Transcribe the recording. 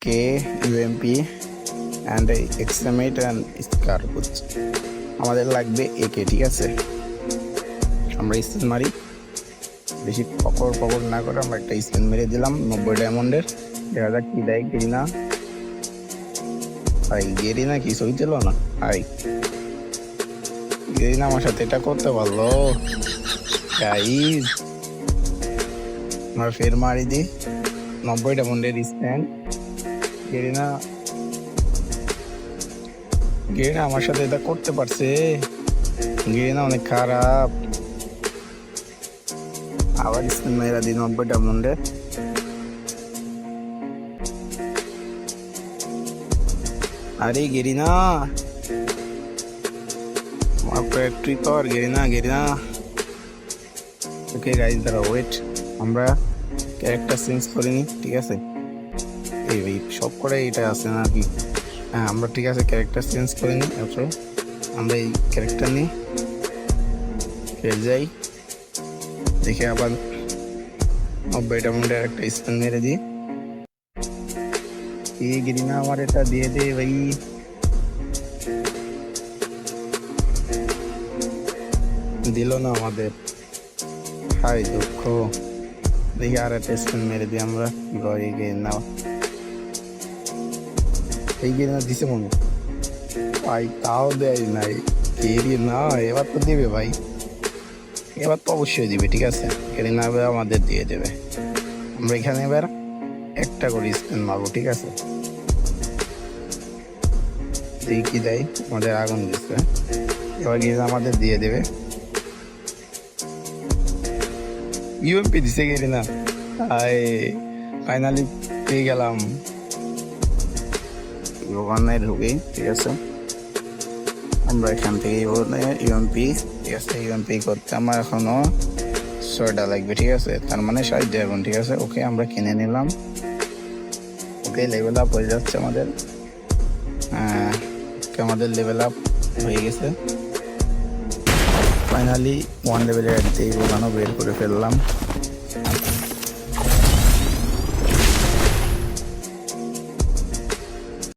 K UMP and এক্সএমএইট and স্কার বুঝছি। আমাদের লাগবে একে, ঠিক আছে। আমরা স্পিন মারি, বেশি পকড় না করে আমরা একটা স্পিন মেরে দিলাম 90 ডায়মন্ডের। দেখা যাক কি দেয়। গেরিনা ভাই, গেরিনা কি সই দিল না ভাই। গেরিনা আমার সাথে এটা করতে পারলো গাইজ। আমরা ফের মারি দিই 90 ডায়মন্ডের স্পিন। গেরিনা আমার সাথে এটা করতে পারছে। গেরিনা অনেক খারাপ। আবার স্পিন মেরা দিই 90 ডায়মন্ডের। আরে গেরিনা তুই কর, গেরিনা। ওকে গাইজ, দাঁড়া ওয়েট, আমরা ক্যারেক্টার চেঞ্জ করে নিই, ঠিক আছে। এই সব করে এটা আছে না কি? হ্যাঁ, আমরা ঠিক আছে ক্যারেক্টার চেঞ্জ করে নিই। আচ্ছা, আমরা এই ক্যারেক্টার নিই, ফের যাই, দেখে আবার 90 ডায়মন্ডের একটা স্পিন মেরে দিই। এই গেরিনা আমার এটা দিয়ে দে ভাই। দিল না আমাদের, হাই দুঃখ। দেখি আর একটা স্পিন মেরে দিই আমরা। এই গেরিনা দিছে মনে ভাই, তাও দেয় নাই। গেরিনা এবার তো দিবে ভাই, এবার তো অবশ্যই দিবে, ঠিক আছে। গেরিনা এবার আমাদের দিয়ে দেবে। আমরা এখানে এবার একটা করে স্পিন মারবো, ঠিক আছে। দেখি কি দেয়। আমাদের আগুন দিচ্ছে, এবার গেরিনা আমাদের দিয়ে দেবে। ইউএমপি দিছে গেরিনা, ফাইনালি পেয়ে গেলাম। ওখানে ঢুকি, ঠিক আছে। আমরা এখান থেকে ইউএমপি, ঠিক আছে। ইউএমপি করতে আমার এখনো 6টা লাগবে, ঠিক আছে। তার মানে 60 ড্রাগন, ঠিক আছে। ওকে, আমরা কিনে নিলাম। ওকে, লেভেল আপ হয়ে যাচ্ছে আমাদের। আমাদের লেভেল আপ হয়ে গেছে ফাইনালি। 1 লেভেলের একদিকে ওখানেও বের করে ফেললাম।